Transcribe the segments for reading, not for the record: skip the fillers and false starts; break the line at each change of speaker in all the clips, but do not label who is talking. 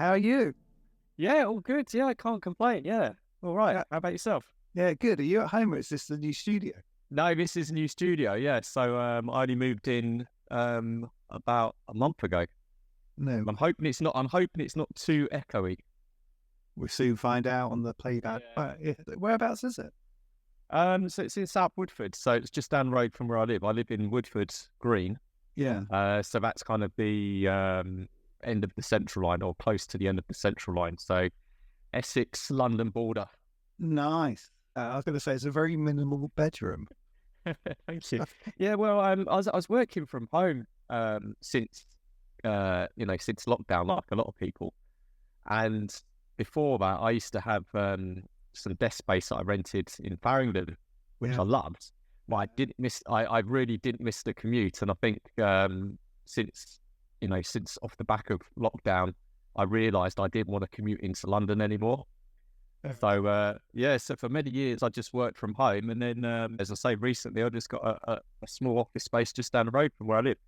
How are you?
Yeah, all good. Yeah, I can't complain. Yeah. All right.
Yeah,
How about yourself?
yeah, good. Are you at home or is this the new studio?
No, this is a new studio. Yeah. So I only moved in about a month ago.
No,
I'm hoping it's not too echoey.
we'll soon find out on the playback.
Yeah.
Yeah. Whereabouts is it?
So it's in South Woodford. So it's just down the road from where I live. I live in Woodford Green.
Yeah.
So that's kind of the end of the Central Line, or close to the end of the Central Line. So Essex, London border.
Nice. I was going to say it's a very minimal bedroom.
Thank you. Yeah, well, I was working from home since since lockdown, like a lot of people. And before that, I used to have some desk space that I rented in Farringdon, which
Yeah.
I loved. But I really didn't miss the commute. And I think since off the back of lockdown, I realised I didn't want to commute into London anymore. So for many years I just worked from home, and then as I say, recently I just got a small office space just down the road from where I live.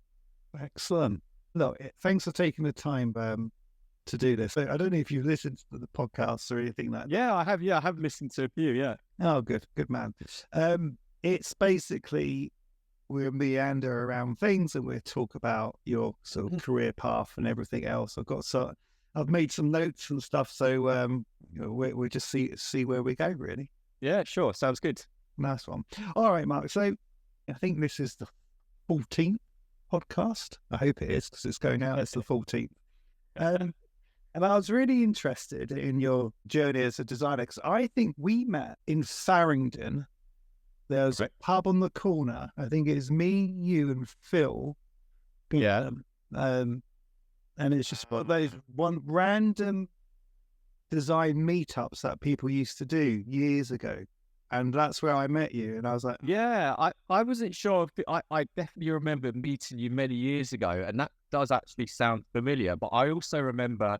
Excellent. Look, thanks for taking the time to do this. I don't know if you've listened to the podcasts or anything like that.
Yeah, I have. Yeah, I have listened to a few. Yeah.
Oh, good man. It's basically we'll meander around things and we'll talk about your sort of career path and everything else. I've made some notes and stuff, so we'll just see where we go. Really,
Yeah, sure. Sounds good.
nice one. All right, Mark. So I think this is the 14th podcast. I hope it is because it's going out. It's the 14th. And I was really interested in your journey as a designer because I think we met in Farringdon. There's a pub on the corner. I think it's me, you, and Phil.
Yeah.
And it's just one of those random design meetups that people used to do years ago. And that's where I met you. And I was like,
Yeah, I wasn't sure if I definitely remember meeting you many years ago, and that does actually sound familiar. But I also remember,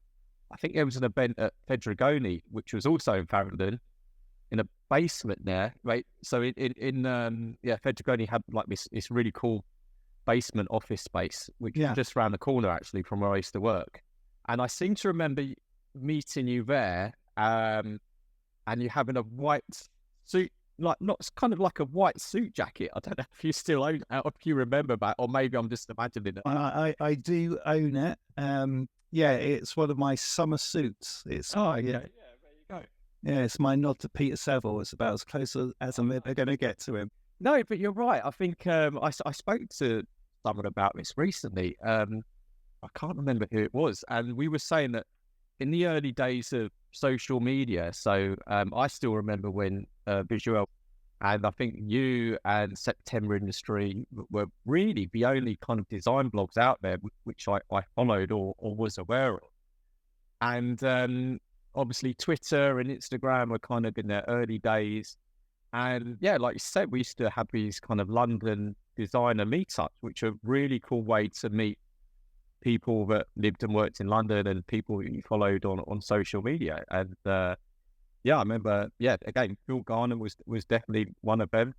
I think there was an event at Fedragoni, which was also in Farringdon, in a basement there, right? So Fedragoni had like this really cool basement office space, which is just around the corner actually from where I used to work. And I seem to remember meeting you there, and you having a white suit, like not kind of like a white suit jacket. I don't know if you still own it, if you remember that, or maybe I'm just imagining it.
I do own it. Yeah, it's one of my summer suits. It's
there you go.
Yeah, it's my nod to Peter Saville. It's about as close as I'm ever going to get to him.
No, but you're right. I think I spoke to someone about this recently. I can't remember who it was, and we were saying that in the early days of social media. So I still remember when Visual, and I think you and September Industry were really the only kind of design blogs out there which I followed or was aware of. And obviously Twitter and Instagram were kind of in their early days. And yeah, like you said, we used to have these kind of London designer meetups, which are a really cool way to meet people that lived and worked in London and people that you followed on social media. And I remember, again, Phil Garner was definitely one of them.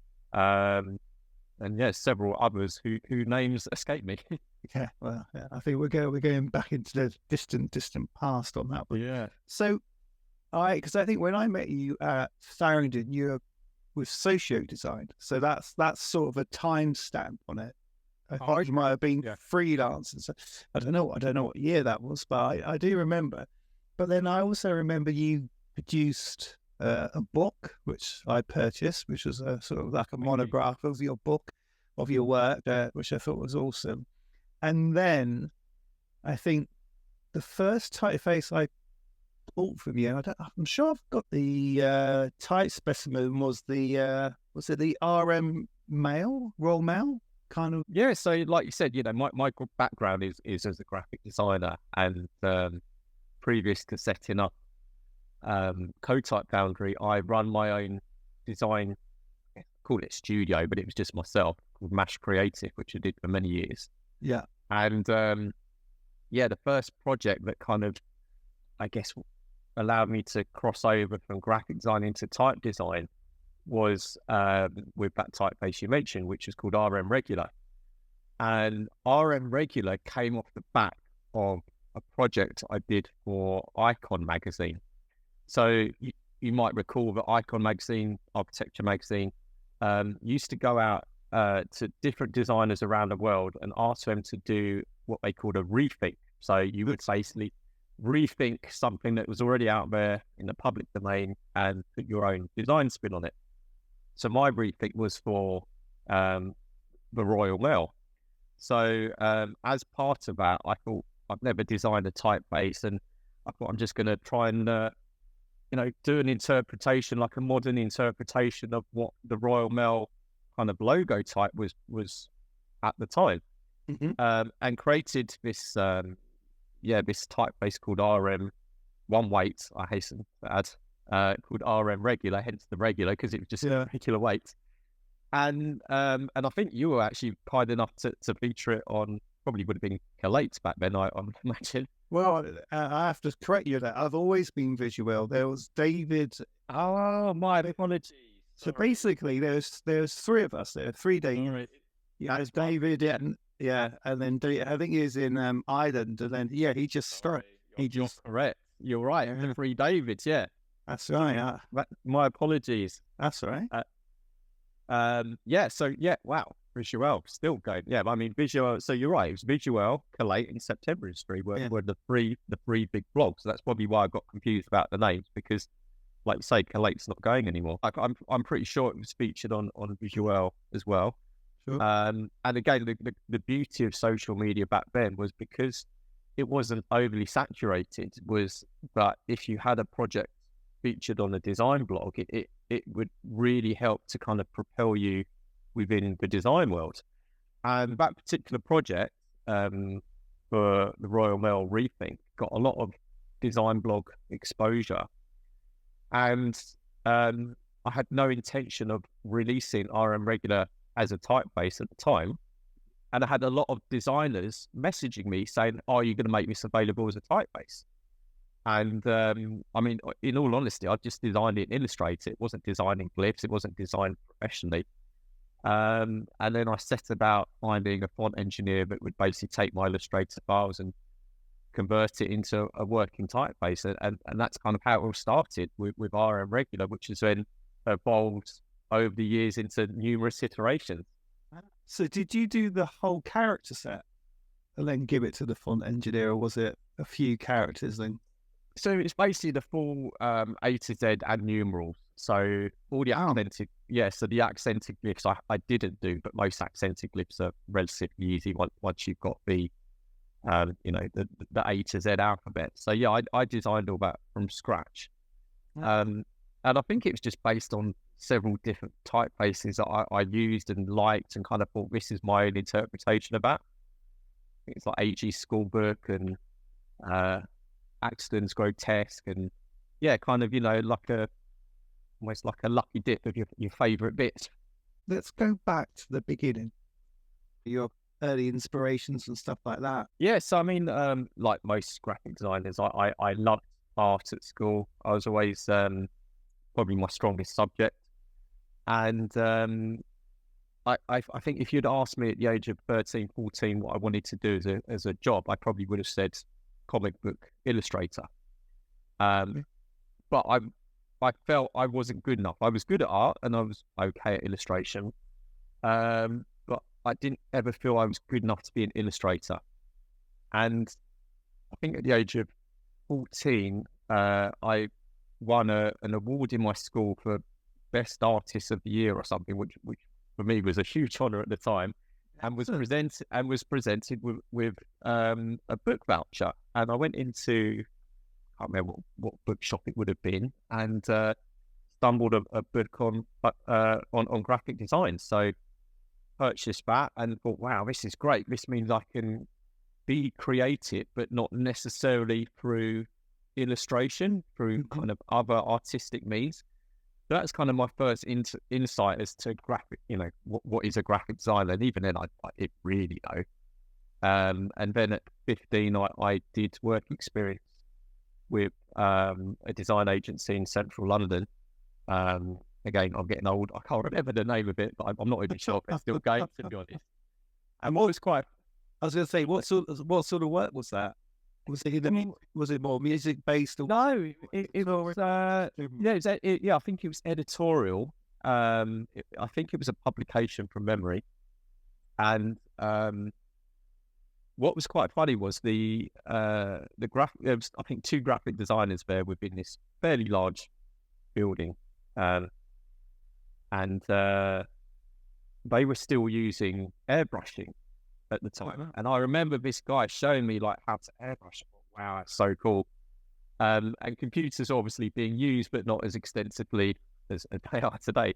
And several others who names escape me.
Yeah, well, yeah, I think we're going back into the distant past on that one.
Yeah.
So, because I think when I met you at Farringdon, you were with socio design, so that's sort of a timestamp on it. I thought you might have been freelance, and so I don't know what year that was, but I do remember. But then I also remember you produced a book which I purchased, which was a sort of like a monograph of your book, of your work, which I thought was awesome. And then I think the first typeface I bought from you, I'm sure I've got the type specimen, was it the RM Mail, Royal Mail kind of?
Yeah, so like you said, my background is as a graphic designer, and previous to setting up CoType Foundry, I run my own design, call it studio, but it was just myself, called Mash Creative, which I did for many years.
Yeah.
And the first project that kind of, I guess, allowed me to cross over from graphic design into type design was with that typeface you mentioned, which is called RM Regular. And RM Regular came off the back of a project I did for Icon magazine. So you might recall that Icon magazine, architecture magazine, used to go out to different designers around the world and ask them to do what they called a rethink. So you would basically rethink something that was already out there in the public domain and put your own design spin on it. So my rethink was for the Royal Mail. So as part of that, I thought I've never designed a typeface, and I thought I'm just going to try and do an interpretation, like a modern interpretation of what the Royal Mail kind of logo type was at the time, and created this this typeface called RM one weight. I hasten to add, called RM regular, hence the regular, because it was just a regular weight. And I think you were actually kind enough to feature it on, probably would have been Collates back then, I imagine.
Well, I have to correct you that I've always been visual. There was David.
Oh, my apologies.
So basically, there's three of us. There are three David.
Right.
Yeah, there's David. And then I think he's in Ireland, and then he just started.
You're correct. You're right.
Yeah.
Three Davids. Yeah,
that's right.
My apologies.
That's right.
Wow. Visual still going. Yeah, I mean Visual. So you're right. It was Visual, Collate, and September History were the three big blogs. So that's probably why I got confused about the names, because, like you say, Collate's not going anymore. I'm pretty sure it was featured on Visual as well.
Sure.
And again, the beauty of social media back then was, because it wasn't overly saturated, was that if you had a project featured on a design blog, it would really help to kind of propel you within the design world. And that particular project for the Royal Mail Rethink got a lot of design blog exposure. And I had no intention of releasing RM Regular as a typeface at the time. And I had a lot of designers messaging me saying, "Are you going to make this available as a typeface?" And I mean, in all honesty, I just designed it in Illustrator. It wasn't designing glyphs. It wasn't designed professionally. And then I set about finding a font engineer that would basically take my Illustrator files and convert it into a working typeface. And that's kind of how it all started with RM Regular, which has then evolved over the years into numerous iterations.
So did you do the whole character set and then give it to the font engineer, or was it a few characters then?
So it's basically the full A to Z and numerals. So all the accented, so the accented glyphs I didn't do, but most accented glyphs are relatively easy once you've got the the A to Z alphabet. So I designed all that from scratch. And I think it was just based on several different typefaces that I used and liked, and kind of thought, this is my own interpretation of that. I think it's like AG Schoolbook and Axton's Grotesque, and kind of, almost like a lucky dip of your favourite bits.
Let's go back to the beginning, your early inspirations and stuff like that.
Yeah, so I mean, like most graphic designers, I loved art at school. I was always probably my strongest subject. And I think if you'd asked me at the age of 13, 14 what I wanted to do as a job, I probably would have said comic book illustrator. But I felt I wasn't good enough. I was good at art and I was okay at illustration, but I didn't ever feel I was good enough to be an illustrator. And I think at the age of 14, I won an award in my school for Best Artist of the Year or something, which for me was a huge honour at the time, and was presented with a book voucher. And I went into, I can't remember what bookshop it would have been, and stumbled a book on graphic design. So purchased that and thought, wow, this is great. This means I can be creative, but not necessarily through illustration, through kind of other artistic means. So that's kind of my first insight as to graphic, what is a graphic designer. And even then, I didn't really know. And then at 15, I did work experience with a design agency in central London. Again, I'm getting old. I can't remember the name of it, but I'm not even sure if it's still going, to be honest.
And what was quite, I was going to say, what sort of work was that? Was it more music based? Or
No, it was. I think it was editorial. I think it was a publication from memory, and what was quite funny was the graphic. There was, I think, two graphic designers there within this fairly large building, and they were still using airbrushing at the time. And I remember this guy showing me like how to airbrush. I thought, wow, that's so cool. And computers obviously being used, but not as extensively as they are today.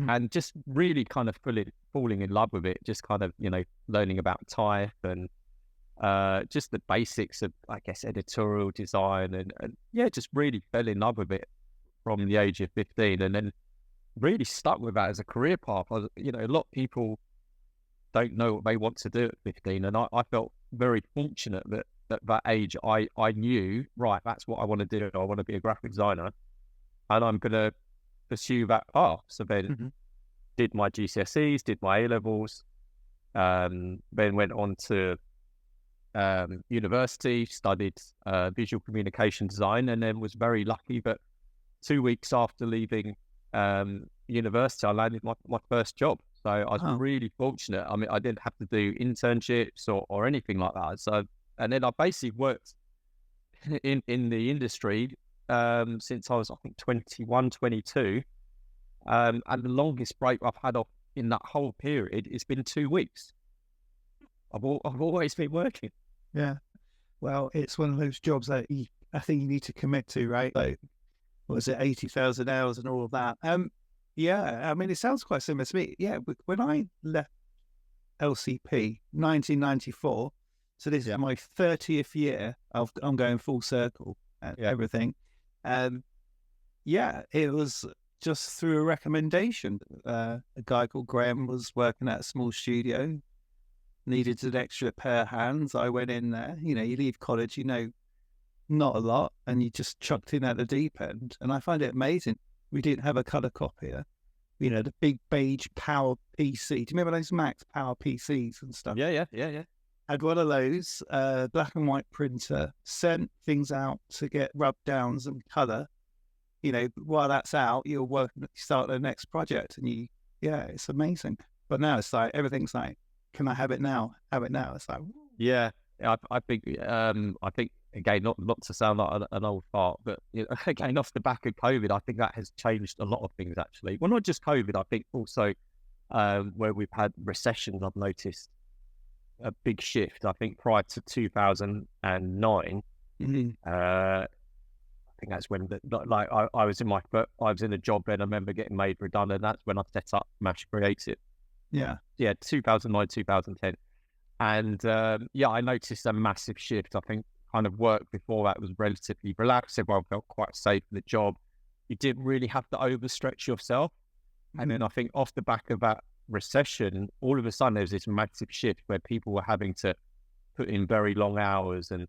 And just really kind of falling in love with it, just kind of, learning about type and just the basics of, I guess, editorial design. And just really fell in love with it from the age of 15, and then really stuck with that as a career path. A lot of people don't know what they want to do at 15, and I felt very fortunate that at that age I knew, right, that's what I want to do. I want to be a graphic designer, and I'm going to pursue that path. So then did my GCSEs, did my A-levels, then went on to university, studied visual communication design, and then was very lucky that 2 weeks after leaving university, I landed my first job. So I was really fortunate. I mean, I didn't have to do internships or anything like that. So, and then I basically worked in the industry since I was, I think, 21, 22. And the longest break I've had off in that whole period, it's been 2 weeks. I've always been working.
Yeah. Well, it's one of those jobs that I think you need to commit to, right? Like, was it 80,000 hours and all of that? Yeah, I mean, it sounds quite similar to me. Yeah, when I left LCP, 1994, so this is my 30th year, I'm going full circle and everything. It was just through a recommendation. A guy called Graham was working at a small studio, needed an extra pair of hands. I went in there. You leave college, not a lot, and you just chucked in at the deep end. And I find it amazing. We didn't have a colour copier, the big beige Power PC. Do you remember those Max Power PCs and stuff?
Yeah.
Had one of those, black and white printer, sent things out to get rub downs and colour. While that's out, you're working, start the next project, and it's amazing. But now it's like, everything's like, can I have it now? Have it now. It's like,
yeah, I think, again, not to sound like an old fart, but again, off the back of COVID, I think that has changed a lot of things, actually. Well, not just COVID, I think also where we've had recessions, I've noticed a big shift. I think prior to 2009, I think that's when I was in a job then. I remember getting made redundant. That's when I set up Mash Creative.
Yeah,
2009, 2010, and I noticed a massive shift. I think kind of work before that was relatively relaxed. Everyone felt quite safe in the job. You didn't really have to overstretch yourself. And then I think off the back of that recession, all of a sudden there was this massive shift where people were having to put in very long hours and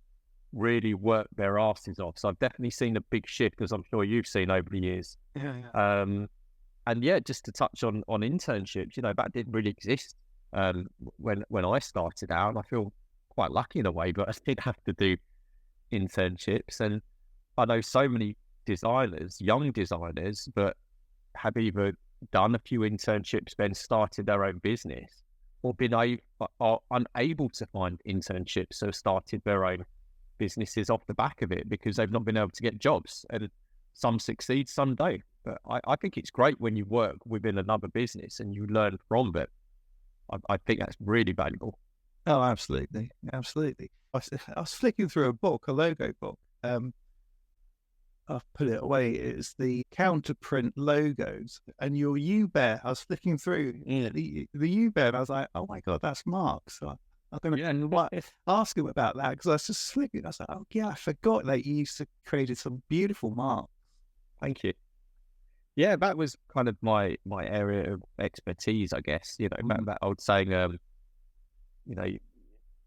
really work their asses off. So I've definitely seen a big shift, as I'm sure you've seen over the years. And just to touch on internships, that didn't really exist when I started out. And I feel quite lucky in a way, but I did have to do internships. And I know so many designers, young designers, that have either done a few internships, then started their own business, or are unable to find internships, so started their own businesses off the back of it because they've not been able to get jobs. And some succeed, some don't. But I think it's great when you work within another business and you learn from it. I think that's really valuable.
Oh, absolutely. Absolutely. I was flicking through a logo book. I've put it away. It's the counterprint logos and your U-Bear. I was flicking through the U-Bear and I was like, oh my God, that's Mark. So I'm going to ask him about that because I was just flicking. I was like, oh yeah, I forgot that you used to create some beautiful marks.
Thank you. Yeah, that was kind of my area of expertise, I guess. That old saying,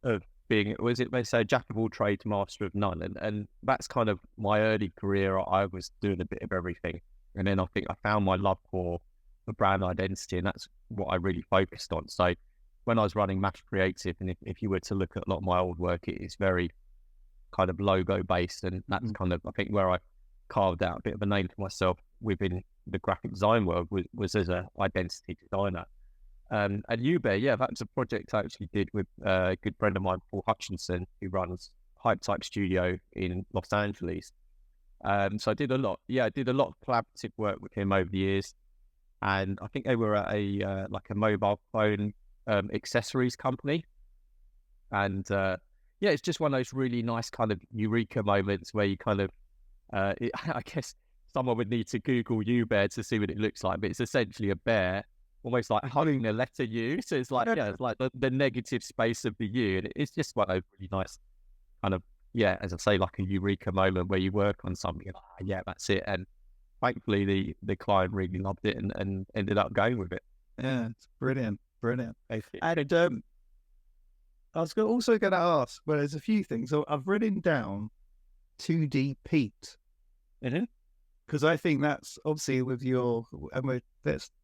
of being, was it, they say, jack of all trades, master of none. And that's kind of my early career. I was doing a bit of everything. And then I think I found my love for brand identity, and that's what I really focused on. So when I was running Mash Creative, and if you were to look at a lot of my old work, it is very kind of logo based, and that's kind of, I think, where I carved out a bit of a name for myself within the graphic design world was as an identity designer. And Uber, yeah, that's a project I actually did with a good friend of mine, Paul Hutchinson, who runs CoType Studio in Los Angeles. So I did a lot of collaborative work with him over the years. And I think they were at a like a mobile phone accessories company. And yeah, it's just one of those really nice kind of eureka moments where you kind of, I guess someone would need to Google U bear to see what it looks like, but it's essentially a bear, almost like hugging the letter U. So it's like, yeah, it's like the negative space of the U. And it's just one of those really nice kind of, yeah, as I say, like a eureka moment where you work on something and yeah, that's it. And thankfully the client really loved it and ended up going with it.
Yeah, it's brilliant. And I was also going to ask, well, there's a few things. So I've written down 2D Pete. Because I think that's obviously with your, and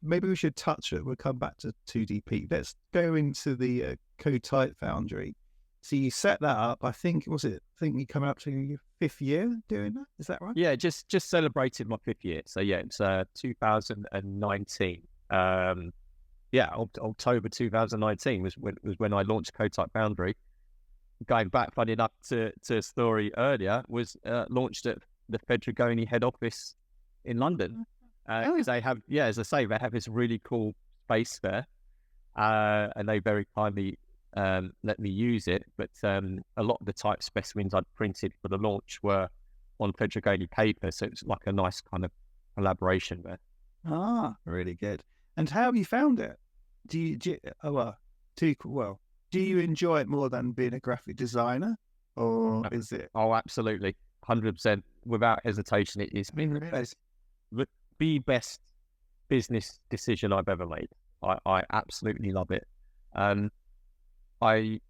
maybe we should touch it. We'll come back to 2D Pete. Let's go into the CoType Foundry. So you set that up. I think you come up to your 5th year doing that. Is that right?
Yeah, just celebrated my 5th year. So yeah, it's 2019. Yeah, October 2019 was when I launched CoType Foundry. Going back, funny enough, to a story earlier, was launched at the Fedrigoni head office in London. Because they have, yeah, as I say, they have this really cool space there, and they very kindly let me use it. But a lot of the type specimens I'd printed for the launch were on Fedrigoni paper, so it's like a nice kind of collaboration there.
Really good. And how have you found it? Do you enjoy it more than being a graphic designer, or is it?
Oh, absolutely, 100%, without hesitation. It is the best business decision I've ever made. I absolutely love it. I think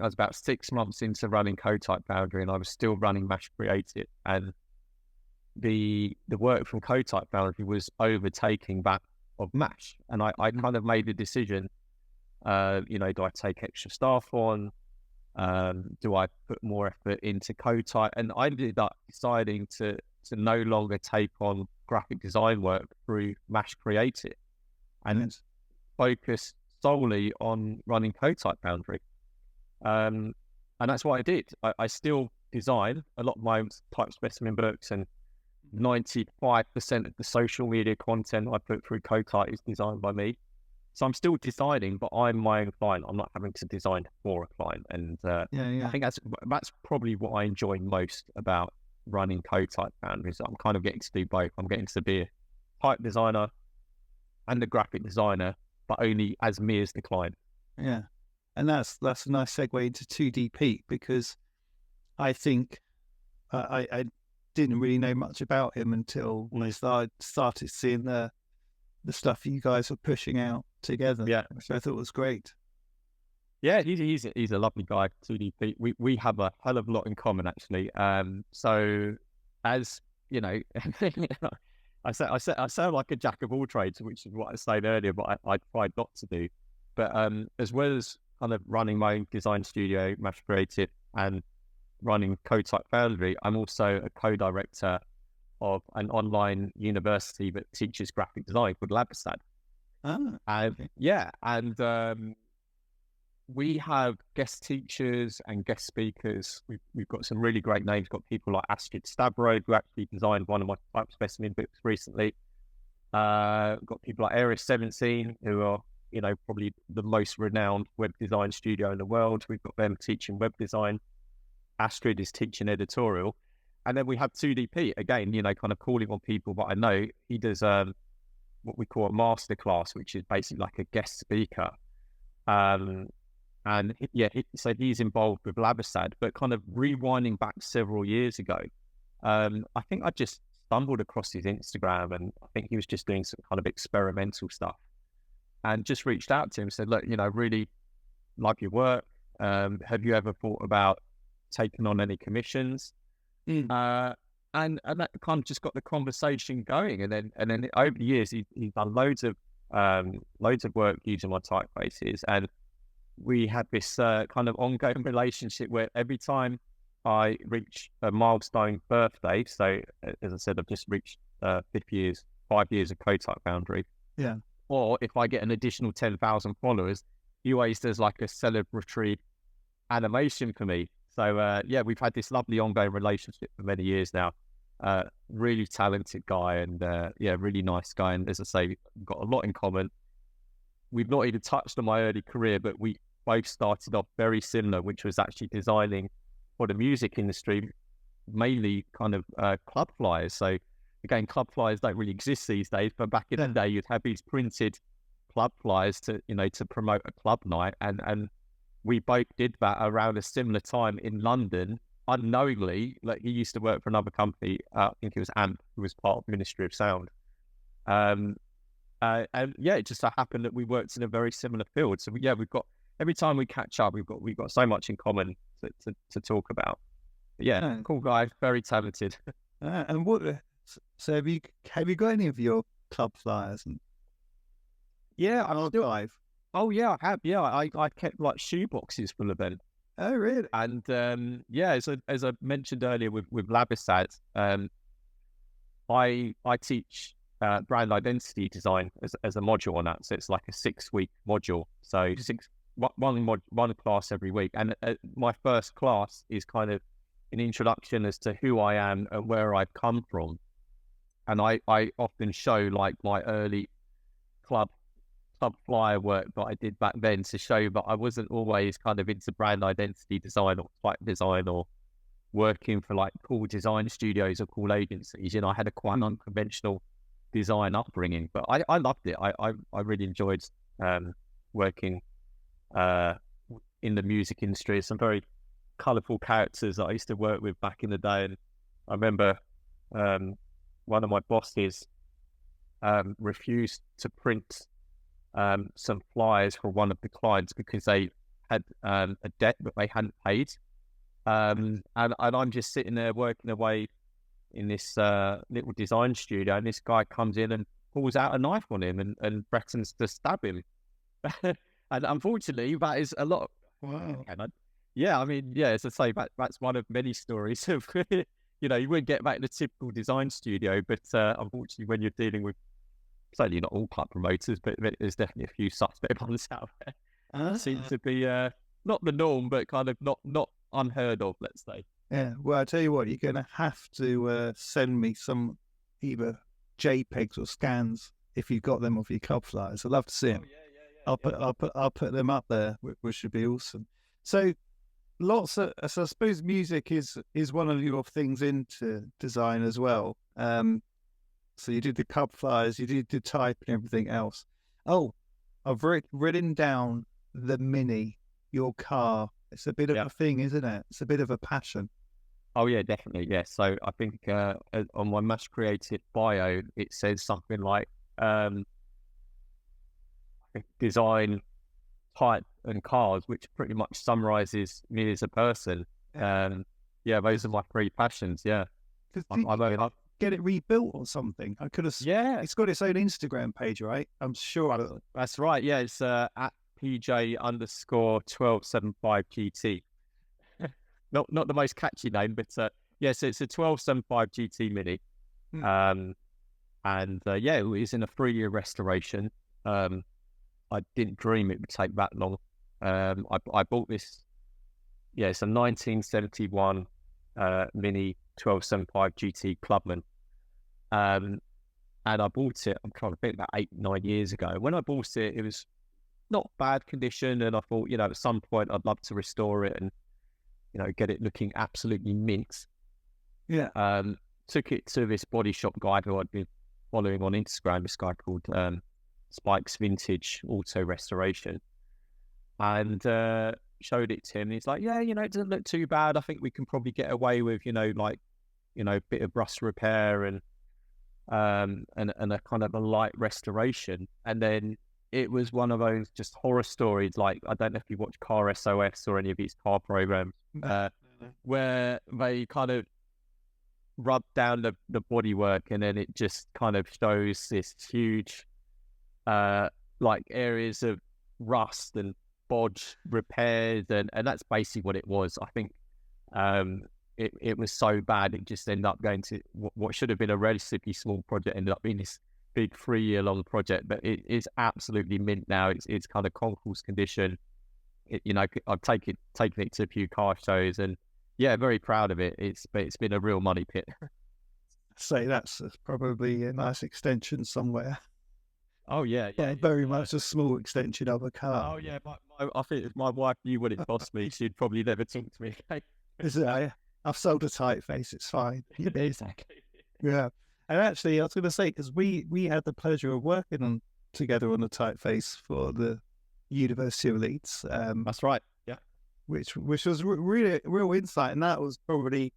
I was about 6 months into running CoType Foundry, and I was still running Mash Creative, and the work from CoType Foundry was overtaking that of Mash, and I kind of made the decision, do I take extra staff on? Do I put more effort into CoType? And I ended up deciding to no longer take on graphic design work through Mash Creative and focus solely on running CoType Foundry. And that's what I did. I still design a lot of my own type specimen books, and 95% of the social media content I put through CoType is designed by me. So I'm still designing, but I'm my own client. I'm not having to design for a client. And I think that's probably what I enjoy most about running CoType Foundry. I'm kind of getting to do both. I'm getting to be a type designer and a graphic designer, but only as me as the client.
Yeah. And that's a nice segue into 2D Pete, because I think I didn't really know much about him until I started seeing the stuff you guys were pushing out together.
Yeah,
which I thought was great.
Yeah, he's a lovely guy, 2D Pete. We have a hell of a lot in common, actually. So as you know, I sound like a jack of all trades, which is what I said earlier, but I tried not to do. But as well as kind of running my own design studio, Mash Creative, and running CoType Foundry, I'm also a co-director of an online university that teaches graphic design called Labastad. We have guest teachers and guest speakers. We've got some really great names. Got people like Astrid Stavro, who actually designed one of my type specimen books recently. Got people like Aries 17, who are, probably the most renowned web design studio in the world. We've got them teaching web design. Astrid is teaching editorial. And then we have 2D Pete, again, kind of calling on people that I know. He does what we call a masterclass, which is basically like a guest speaker. So he's involved with Labastad, but kind of rewinding back several years ago. I think I just stumbled across his Instagram, and I think he was just doing some kind of experimental stuff, and just reached out to him and said, look, really like your work. Have you ever thought about taking on any commissions? And that kind of just got the conversation going. And then over the years, he's done loads of work using my typefaces, and we had this kind of ongoing relationship where every time I reach a milestone birthday. So as I said, I've just reached 5 years of CoType Foundry.
Yeah.
Or if I get an additional 10,000 followers, he always does like a celebratory animation for me. So yeah, we've had this lovely ongoing relationship for many years now. Really talented guy, and yeah, really nice guy. And as I say, we've got a lot in common. We've not even touched on my early career, but we both started off very similar, which was actually designing for the music industry, mainly kind of club flyers. So again, club flyers don't really exist these days, but back in the day, you'd have these printed club flyers to promote a club night, and we both did that around a similar time in London, unknowingly. Like, he used to work for another company, I think it was AMP, who was part of Ministry of Sound. And yeah, it just so happened that we worked in a very similar field. So yeah, we've got, every time we catch up, we've got so much in common to talk about. But yeah, cool guy, very talented.
And what? So have you got any of your club flyers?
Yeah, Oh yeah, I have. Yeah, I kept like shoe boxes full of them.
Oh really?
And yeah, as I mentioned earlier with Labisad, I teach brand identity design as a module on that. So it's like a 6-week module. So one class every week. And my first class is kind of an introduction as to who I am and where I've come from. And I often show like my early club flyer work that I did back then, to show that I wasn't always kind of into brand identity design or type design or working for like cool design studios or cool agencies. I had a quite unconventional design upbringing, but I loved it. I really enjoyed working in the music industry. Some very colourful characters that I used to work with back in the day. And I remember one of my bosses refused to print some flyers for one of the clients because they had a debt that they hadn't paid. And I'm just sitting there working away in this little design studio, and this guy comes in and pulls out a knife on him and threatens to stab him. And unfortunately, that is a lot.
Wow.
Yeah, I mean, yeah, as I say, that's one of many stories of, you wouldn't get that in a typical design studio, but unfortunately, when you're dealing with, certainly not all club promoters, but there's definitely a few suspect ones out there. Seems to be not the norm, but kind of not unheard of, let's say.
Yeah, well, I tell you what, you're going to have to send me some either JPEGs or scans if you've got them of your club flyers. I'd love to see them. I'll put them up there, which should be awesome. So so I suppose music is one of your things into design as well. So you did the club flyers, you did the type and everything else. Oh, I've written down the Mini, your car. It's a bit of a thing, isn't it? It's a bit of a passion.
Oh yeah, definitely. Yeah. So I think on my Mass Creative bio, it says something like design, type, and cars, which pretty much summarizes me as a person. Yeah, those are my 3 passions. Yeah.
Get it rebuilt or something. I could have. Yeah, it's got its own Instagram page, right? I'm sure.
That's right. Yeah, it's at PJ_1275GT. not the most catchy name, but yeah, so it's a 1275 GT Mini. And yeah, it was in a 3-year restoration. I didn't dream it would take that long. I bought this. Yeah, it's a 1971 Mini 1275 GT Clubman. And I bought it, I'm trying to think, about 8-9 years ago. When I bought it, it was not bad condition, and I thought, at some point I'd love to restore it and, get it looking absolutely mint.
Yeah.
Took it to this body shop guy who I'd been following on Instagram, this guy called Spike's Vintage Auto Restoration, and showed it to him. And he's like, yeah, it doesn't look too bad. I think we can probably get away with, a bit of rust repair and a kind of a light restoration. And then it was one of those just horror stories. Like, I don't know if you watch Car SOS or any of these car programs, where they kind of rub down the bodywork, and then it just kind of shows this huge, like, areas of rust and bodge repairs, and that's basically what it was. I think It was so bad, it just ended up going to what should have been a relatively small project, ended up being this big 3-year-long project. But it is absolutely mint now. It's kind of concourse condition. I've taken it to a few car shows, and yeah, very proud of it. But it's been a real money pit.
Say that's probably a nice extension somewhere.
Oh yeah,
very much a small extension of a car.
Oh yeah, I think if my wife knew what it cost me, she'd probably never talk to me.
I've sold a typeface. It's fine.
Exactly.
Yeah, and actually, I was going to say, because we had the pleasure of working together on the typeface for the University of Leeds.
That's right. Yeah,
which was really real insight, and that was probably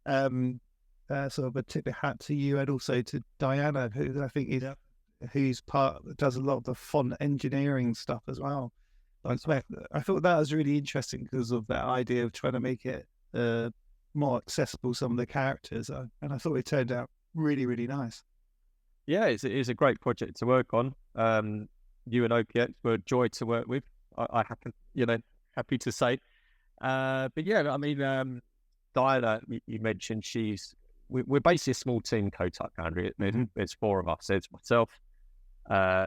sort of a tip of hat to you, and also to Diana, who I think is does a lot of the font engineering stuff as well. I thought that was really interesting because of that idea of trying to make it more accessible, some of the characters, and I thought it turned out really, really nice.
Yeah, it is a great project to work on. You and OPX were a joy to work with. I happen, happy to say. But yeah, I mean, Diana, you mentioned we're basically a small team, CoType Foundry. There's 4 of us. There's myself.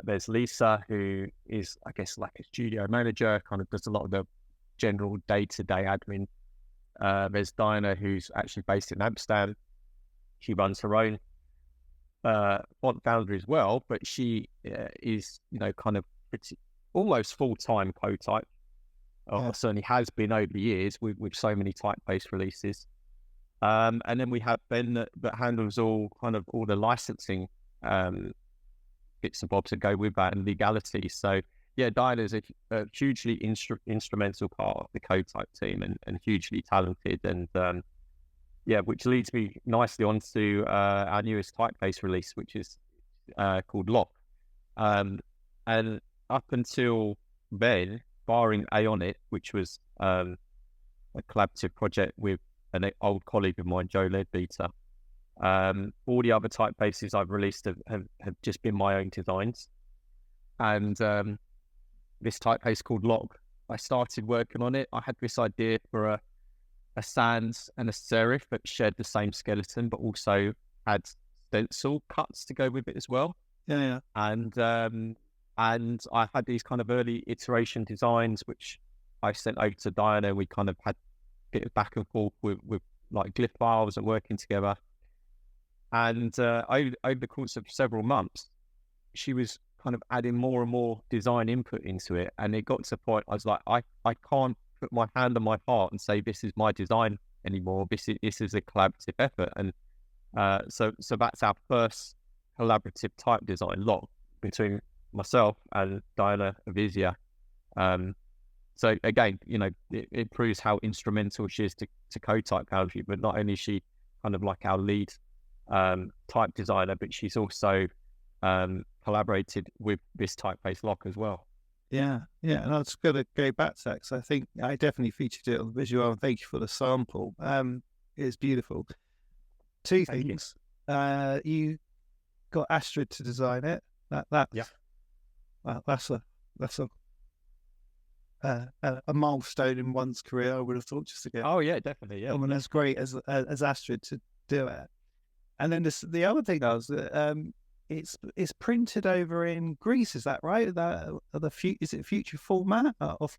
There's Lisa, who is, I guess, like a studio manager, kind of does a lot of the general day-to-day admin. There's Diana, who's actually based in Amsterdam. She runs her own font foundry as well, but she is, kind of almost full-time CoType. Certainly has been over the years with so many typeface releases. And then we have Ben that handles all the licensing bits and bobs that go with that and legality. So yeah, Diana is a hugely instrumental part of the CoType team and hugely talented. And which leads me nicely on to our newest typeface release, which is called Lock. And up until then, barring Aeonic, which was a collaborative project with an old colleague of mine, Joe Leadbeater, all the other typefaces I've released have just been my own designs. And this typeface called Lock, I started working on it. I had this idea for a sans and a serif that shared the same skeleton, but also had stencil cuts to go with it as well.
Yeah.
And I had these kind of early iteration designs, which I sent over to Diana. We kind of had a bit of back and forth with like glyph files and working together. And over the course of several months, she was kind of adding more and more design input into it. And it got to the point I was like, I can't put my hand on my heart and say this is my design anymore. This is a collaborative effort. And so that's our first collaborative type design Lock between myself and Diana Avizia. So again, it proves how instrumental she is to CoType Foundry, but not only is she kind of like our lead type designer, but she's also collaborated with this typeface Lock as well.
Yeah, and I was going to go back to that because I think I definitely featured it on the visual, and thank you for the sample. It's beautiful. Two things. You got Astrid to design it. That's a milestone in one's career, I would have thought, just to get.
Oh yeah, definitely. Yeah,
someone as great as Astrid to do it. And then the other thing was that it's printed over in Greece. Is that right? Is it future format?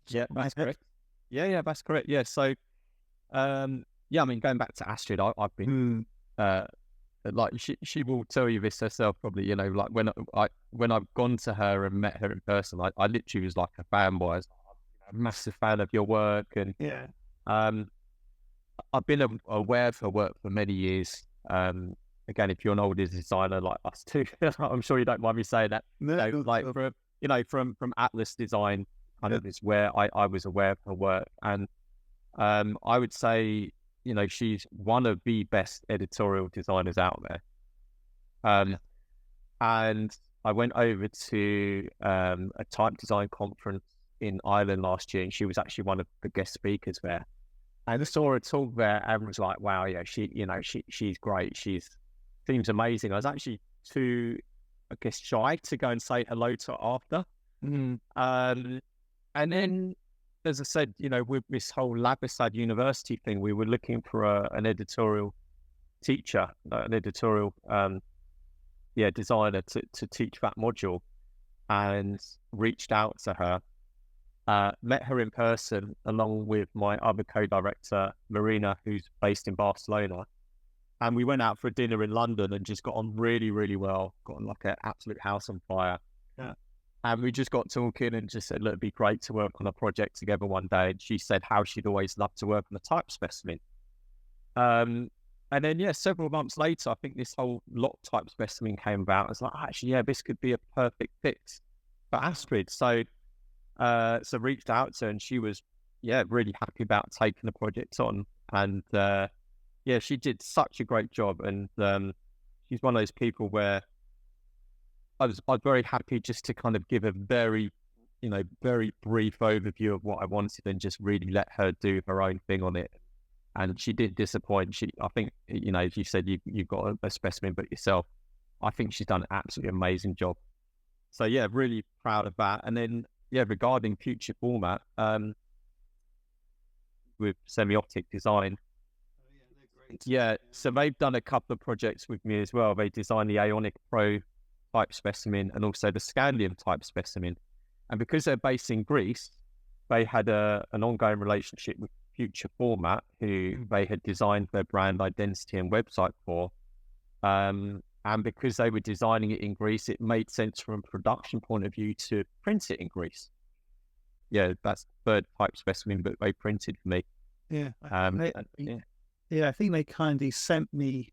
Yeah, that's correct. Yeah, that's correct. Yeah, so I mean, going back to Astrid, I've been like she will tell you this herself probably. Like when I've gone to her and met her in person, I literally was like a fanboy. I was a massive fan of your work, and I've been aware of her work for many years. Again, if you're an older designer like us too, I'm sure you don't mind me saying that. From Atlas Design, kind of is where I was aware of her work, and I would say, she's one of the best editorial designers out there. And I went over to a type design conference in Ireland last year, and she was actually one of the guest speakers there. And I saw her talk there and was like, wow, yeah, she's great. She seems amazing. I was actually too, I guess, shy to go and say hello to her after. And then as I said, with this whole Labasad University thing, we were looking for an editorial teacher, an editorial designer to teach that module, and reached out to her, met her in person along with my other co-director, Marina, who's based in Barcelona. And we went out for a dinner in London and just got on really, really well, got on like an absolute house on fire. Yeah. And we just got talking and just said, look, it'd be great to work on a project together one day. And she said how she'd always loved to work on a type specimen. And then, several months later, I think this whole lock type specimen came about. I was like, actually, this could be a perfect fit for Astrid. So reached out to her, and she was, really happy about taking the project on. And, she did such a great job. And she's one of those people where I was very happy just to kind of give a very brief overview of what I wanted and just really let her do her own thing on it. And she didn't disappoint. I think, as you said, you've got a specimen, but yourself, I think she's done an absolutely amazing job. So, really proud of that. And then, regarding future format, with Semiotic Design, so they've done a couple of projects with me as well. They designed the Ionic Pro type specimen and also the Scandium type specimen. And because they're based in Greece, they had an ongoing relationship with Future Format, who they had designed their brand identity and website for. And because they were designing it in Greece, it made sense from a production point of view to print it in Greece. That's the third type specimen that they printed for me.
I think they kindly sent me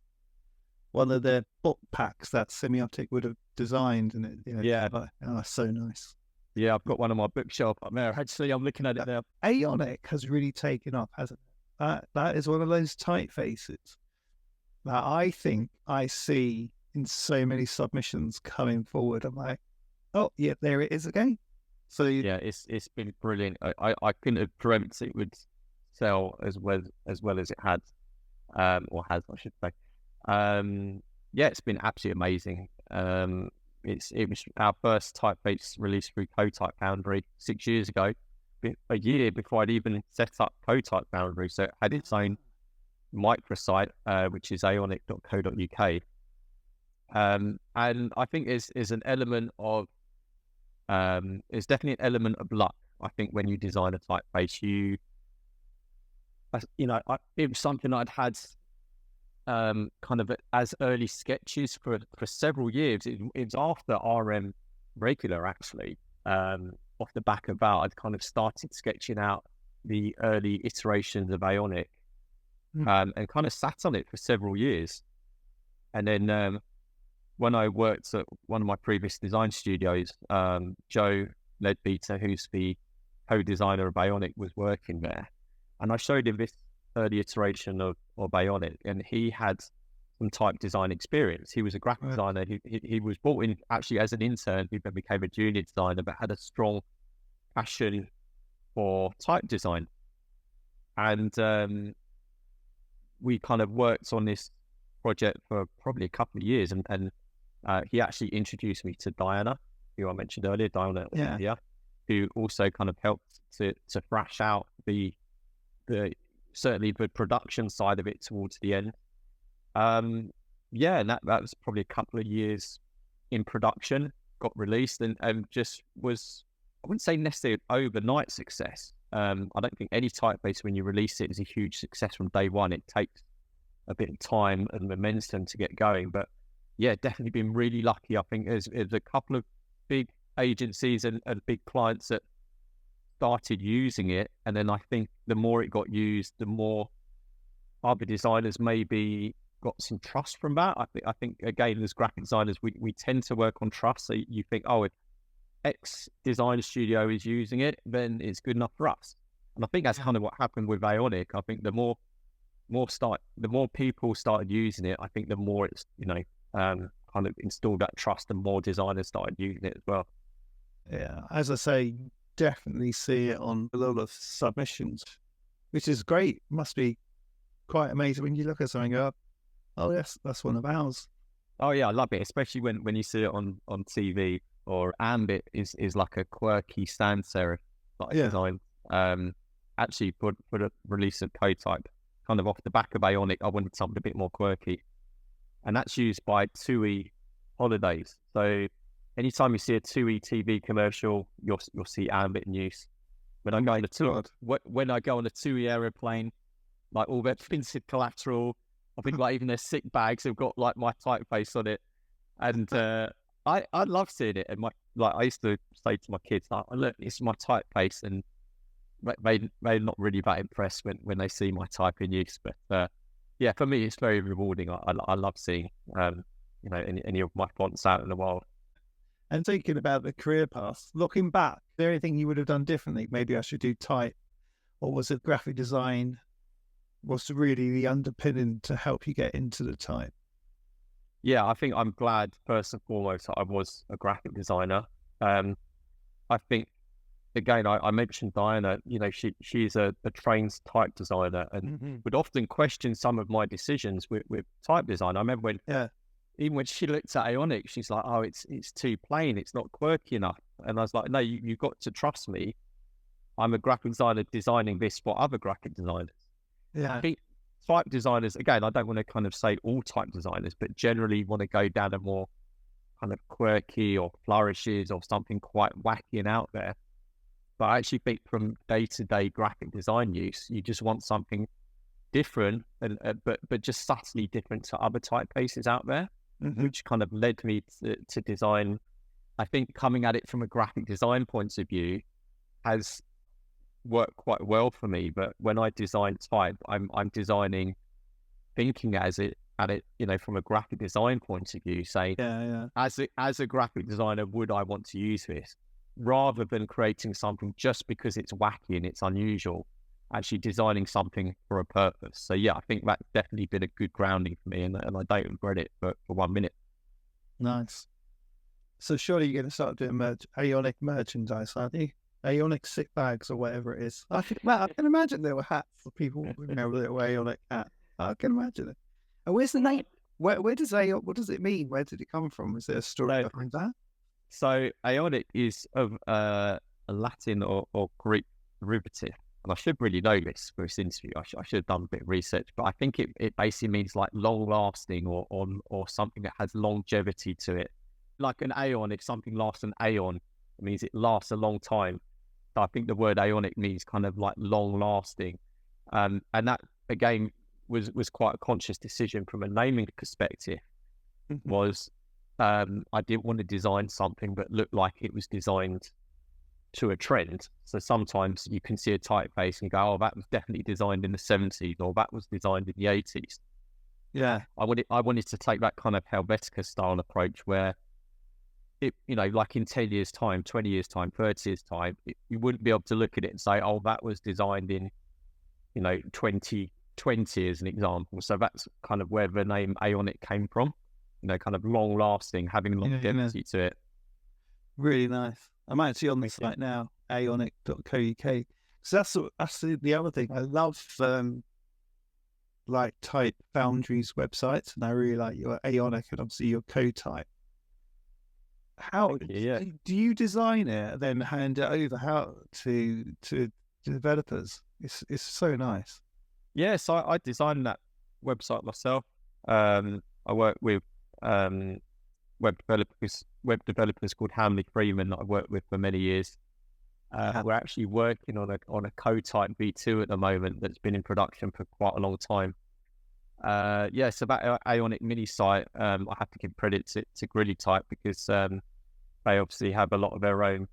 one of their book packs that Semiotic would have designed, and it, so nice.
Yeah, I've got one on my bookshelf up there. Actually, I'm looking at it now.
Ionic has really taken off, hasn't it? That is one of those typefaces that I think I see in so many submissions coming forward. I'm like, oh, yeah, there it is again. So
it's been brilliant. I couldn't have dreamt it would sell as well as it had, or has, I should say. It's been absolutely amazing. It was our first typeface released through CoType Foundry 6 years ago, a year before I'd even set up CoType Foundry. So it had its own microsite, which is ionic.co.uk. And I think there's an element of, there's definitely an element of luck. I think when you design a typeface, it was something I'd had kind of as early sketches for several years. It was after RM regular, actually. Off the back of that, I'd kind of started sketching out the early iterations of Ionic, and kind of sat on it for several years. And then when I worked at one of my previous design studios, Joe Leadbeater, who's the co-designer of Ionic, was working there. And I showed him this early iteration of Ionic, and he had some type design experience. He was a graphic designer. He was brought in actually as an intern, who then became a junior designer, but had a strong passion for type design. And we kind of worked on this project for probably a couple of years, and he actually introduced me to Diana, who I mentioned earlier, Diana, who also kind of helped to thrash out the certainly the production side of it towards the end. And that was probably a couple of years in production, got released, and just was, I wouldn't say necessarily an overnight success. I don't think any typeface, when you release it, is a huge success from day one. It takes a bit of time and momentum to get going, but definitely been really lucky. I think there's a couple of big agencies and big clients that started using it, and then I think the more it got used, the more other designers maybe got some trust from that. I think again, as graphic designers, we tend to work on trust. So you think, oh, if X design studio is using it, then it's good enough for us. And I think that's kind of what happened with Ionic. I think the more people started using it, I think the more it's kind of installed that trust, and more designers started using it as well.
Yeah, as I say, definitely see it on a lot of submissions, which is great. Must be quite amazing when you look at something and go, oh yes, that's one of ours.
Oh yeah, I love it, especially when you see it on TV, or Ambit is like a quirky sans serif design. actually put a release of CoType kind of off the back of Ionic. I wanted something a bit more quirky, and that's used by TUI Holidays. So anytime you see a TUI TV commercial, you'll see ambit in use. When I go on a tour, when I go on a TUI aeroplane, like all their expensive collateral, I think like even their sick bags have got like my typeface on it, and I love seeing it. And I used to say to my kids, like, look, it's my typeface, and they're not really that impressed when they see my type in use. But yeah, for me, it's very rewarding. I love seeing any of my fonts out in the wild.
And thinking about the career path, looking back, is there anything you would have done differently? Maybe I should do type, or was it graphic design? Was really the underpinning to help you get into the type?
Yeah, I think I'm glad first and foremost that I was a graphic designer. I think again, I mentioned Diana. She's a trained type designer and would often question some of my decisions with type design. I remember even when she looked at Ionic, she's like, "Oh, it's too plain. It's not quirky enough." And I was like, "No, you've got to trust me. I'm a graphic designer designing this for other graphic designers."
Yeah.
I think type designers, again, I don't want to kind of say all type designers, but generally want to go down a more kind of quirky or flourishes or something quite wacky and out there. But I actually think from day-to-day graphic design use, you just want something different, but just subtly different to other typefaces out there, which kind of led me to design. I think coming at it from a graphic design point of view has worked quite well for me. But when I design type, I'm designing, thinking at it, from a graphic design point of view, saying, as a graphic designer, would I want to use this? Rather than creating something just because it's wacky and it's unusual, actually designing something for a purpose. So yeah, I think that's definitely been a good grounding for me, and I don't regret it for 1 minute.
Nice. So surely you're going to start doing Ionic merchandise, aren't you? Ionic sick bags or whatever it is. I can imagine there were hats for people with little Ionic hat. I can imagine it. And where's the name? Where does what does it mean? Where did it come from? Is there a story behind that?
So Ionic is of a Latin or Greek derivative, and I should really know this for this interview. I should have done a bit of research, but I think it basically means like long lasting or something that has longevity to it. Like an aeon, if something lasts an aeon, it means it lasts a long time. So I think the word Ionic means kind of like long lasting, and that again was quite a conscious decision from a naming perspective. Was I didn't want to design something that looked like it was designed to a trend. So sometimes you can see a typeface and you go, "Oh, that was definitely designed in the 70s, or that was designed in the 80s."
Yeah,
I wanted to take that kind of Helvetica style approach where it, like in 10 years time, 20 years time, 30 years time, you wouldn't be able to look at it and say, "Oh, that was designed in 2020 as an example." So that's kind of where the name Ionic came from. Kind of long lasting, having longevity to it.
Really nice. I'm actually on the site now, aeonic.co.uk. So that's the other thing. I love like Type Foundry's websites, and I really like your Aeonic and obviously your CoType. How do you design it and then hand it over to developers? It's so nice.
Yeah, so I designed that website myself. I work with web developers called Hamley Freeman that I've worked with for many years. We're actually working on a CoType V2 at the moment that's been in production for quite a long time. So that Ionic mini site, I have to give credit to GriddyType because they obviously have a lot of their own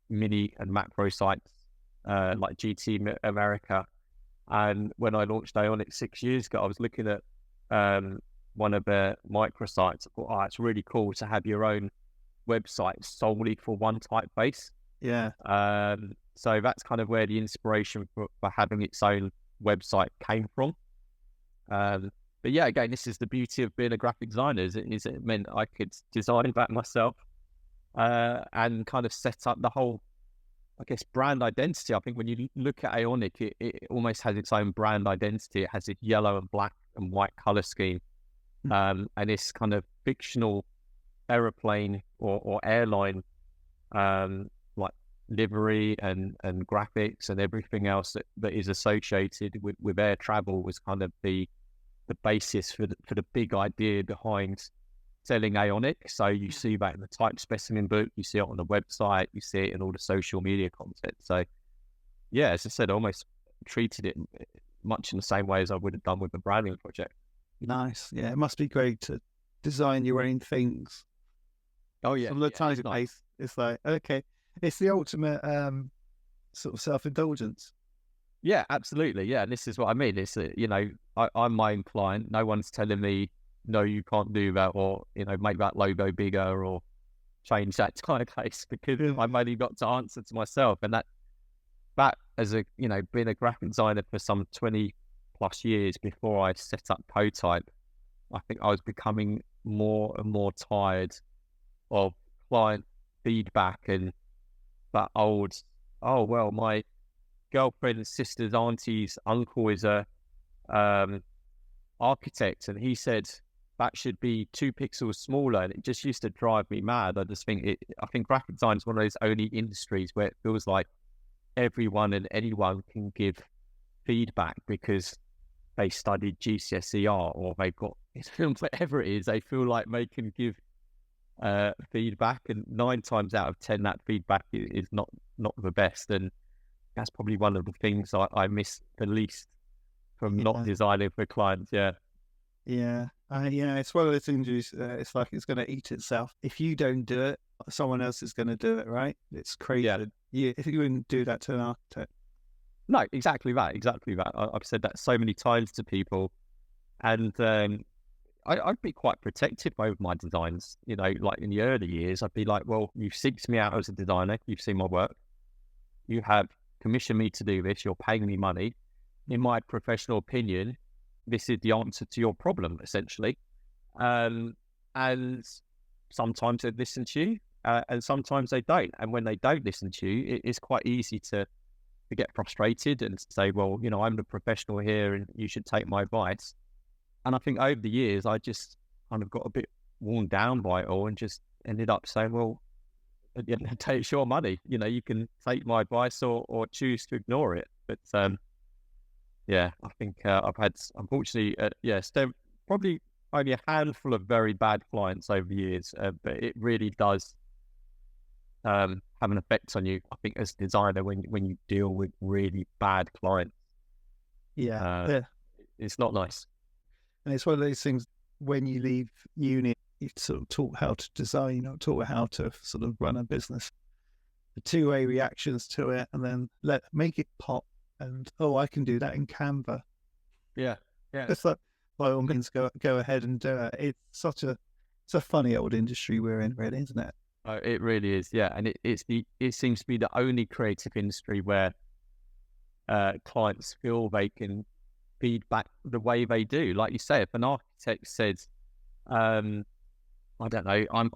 mini and macro sites like GT America. And when I launched Ionic 6 years ago, I was looking at one of their microsites. I thought, it's really cool to have your own website solely for one typeface.
Yeah.
So that's kind of where the inspiration for having its own website came from. But yeah, again, this is the beauty of being a graphic designer. It meant I could design that myself and kind of set up the whole, I guess, brand identity. I think when you look at Ionic, it almost has its own brand identity. It has a yellow and black and white color scheme. And this kind of fictional aeroplane or airline, livery and graphics and everything else that is associated with air travel was kind of the basis for the big idea behind selling Aonic. So you see that in the type specimen book, you see it on the website, you see it in all the social media content. So yeah, as I said, I almost treated it much in the same way as I would have done with a branding project.
Nice. Yeah, it must be great to design your own things.
Oh yeah.
Some of the times it's like, okay, it's the ultimate sort of self-indulgence.
Yeah, absolutely. Yeah, and this is what I mean. It's I'm my own client. No one's telling me no, you can't do that, or make that logo bigger or change that typeface, because I've only got to answer to myself. And that as a being a graphic designer for some 20 plus years before I set up CoType, I think I was becoming more and more tired of client feedback and that old, oh well, my girlfriend's sister's auntie's uncle is a architect, and he said that should be 2 pixels smaller, and it just used to drive me mad. I just think I think graphic design is one of those only industries where it feels like everyone and anyone can give feedback because they studied GCSE or they've got whatever it is. They feel like they can give feedback, and 9 times out of 10 that feedback is not the best, and that's probably one of the things I miss the least from not designing for clients.
Yeah, it's one of those things. It's like it's going to eat itself. If you don't do it, someone else is going to do it, right? It's crazy. If you wouldn't do that to an architect.
No, exactly that. I've said that so many times to people, and I'd be quite protective over my designs. Like in the early years, I'd be like, well, you've seeked me out as a designer, you've seen my work, you have commissioned me to do this, you're paying me money. In my professional opinion, this is the answer to your problem, essentially. And sometimes they listen to you, and sometimes they don't. And when they don't listen to you, it's quite easy to get frustrated and say, well, I'm the professional here and you should take my advice. And I think over the years, I just kind of got a bit worn down by it all and just ended up saying, well, at the end of the day, it's your money. You can take my advice or choose to ignore it. But I think I've had, unfortunately, probably only a handful of very bad clients over the years, but it really does have an effect on you, I think, as a designer when you deal with really bad clients. It's not nice.
And it's one of those things, when you leave uni, you've sort of taught how to design, taught how to sort of run a business. The two-way reactions to it, and then make it pop. And I can do that in Canva.
Yeah.
It's like, by all means, go ahead and do it. It's a funny old industry we're in, really, isn't it?
It really is, yeah. And it seems to be the only creative industry where clients feel they can feedback the way they do. Like you say, if an architect says, I don't know, I'm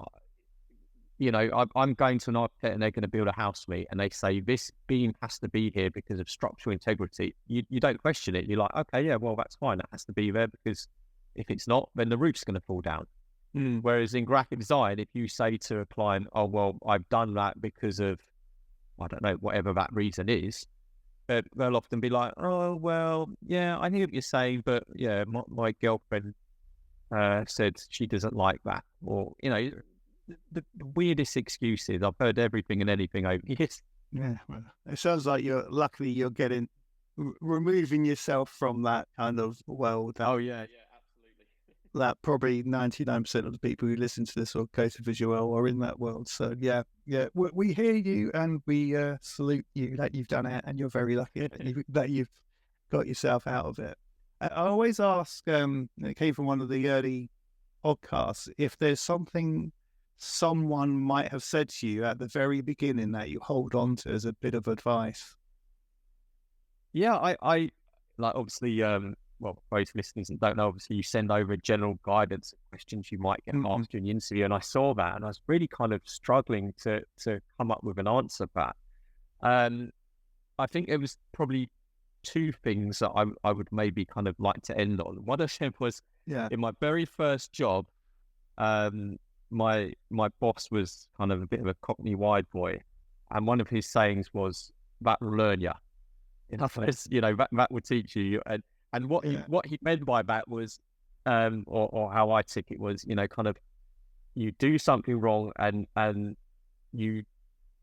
going to an architect and they're going to build a house for me, and they say this beam has to be here because of structural integrity. You don't question it. You're like, okay, yeah, well, that's fine. It has to be there, because if it's not, then the roof's going to fall down. Whereas in graphic design, if you say to a client, oh, well, I've done that because of, I don't know, whatever that reason is, they'll often be like, oh, well, yeah, I hear what you're saying, but yeah, my girlfriend said she doesn't like that. Or, the weirdest excuses. I've heard everything and anything over years.
Yeah, well, it sounds like you're getting, removing yourself from that kind of world.
Oh, yeah, absolutely.
That probably 99% of the people who listen to this or go to Visual are in that world. So yeah, we hear you and we salute you that you've done it, and you're very lucky that you've got yourself out of it. I always ask, it came from one of the early podcasts, if there's something someone might have said to you at the very beginning that you hold on to as a bit of advice.
Yeah, I like, obviously, well, both listeners that don't know, obviously you send over general guidance and questions you might get asked during the interview, and I saw that and I was really kind of struggling to come up with an answer for that. I think it was probably 2 things that I would maybe kind of like to end on. One of them was, in my very first job, my boss was kind of a bit of a Cockney wide boy, And one of his sayings was, "That will learn you." In other words, that will teach you. And what he meant by that was, or how I took it was, kind of, you do something wrong and you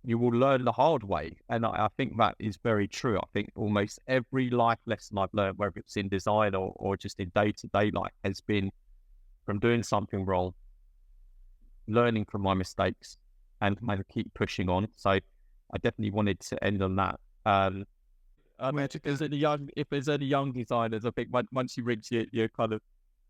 will learn the hard way. And I think that is very true. I think almost every life lesson I've learned, whether it's in design or just in day-to-day life, has been from doing something wrong, learning from my mistakes, and keep pushing on. So I definitely wanted to end on that. If there's any young designers, I think once you reach your kind of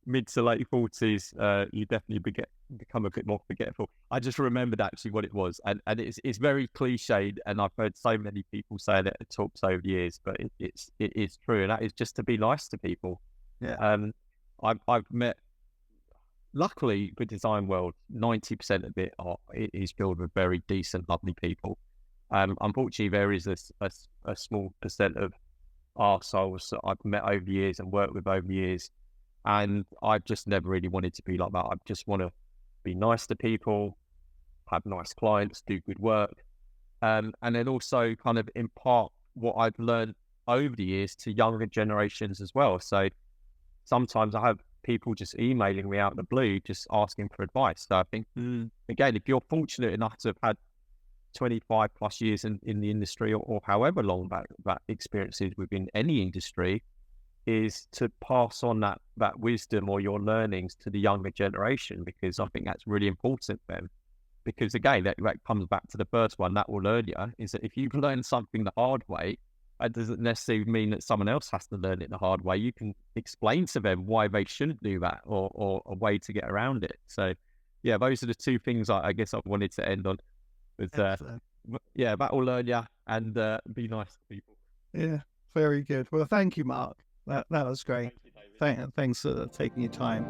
mid to late 40s, you definitely become a bit more forgetful. I just remembered actually what it was, and it's very cliched, and I've heard so many people say it at talks over the years, but it is true, and that is just to be nice to people.
Yeah.
I've met, luckily, the design world, 90% of it is filled with very decent, lovely people. Unfortunately, there is a small percent of arseholes that I've met over the years and worked with over the years. And I've just never really wanted to be like that. I just want to be nice to people, have nice clients, do good work, and then also kind of impart what I've learned over the years to younger generations as well. So sometimes I have people just emailing me out of the blue, just asking for advice. So I think, again, if you're fortunate enough to have had 25 plus years in the industry, or however long that experience is within any industry, is to pass on that wisdom or your learnings to the younger generation, because I think that's really important for them. Because again, that comes back to the first one, that will learn you, is that if you've learned something the hard way, that doesn't necessarily mean that someone else has to learn it the hard way. You can explain to them why they shouldn't do that, or a way to get around it. So yeah, those are the two things I guess I wanted to end on. With, that will learn you, and be nice to people.
Yeah, very good. Well, thank you, Mark. That was great. Thanks for taking your time.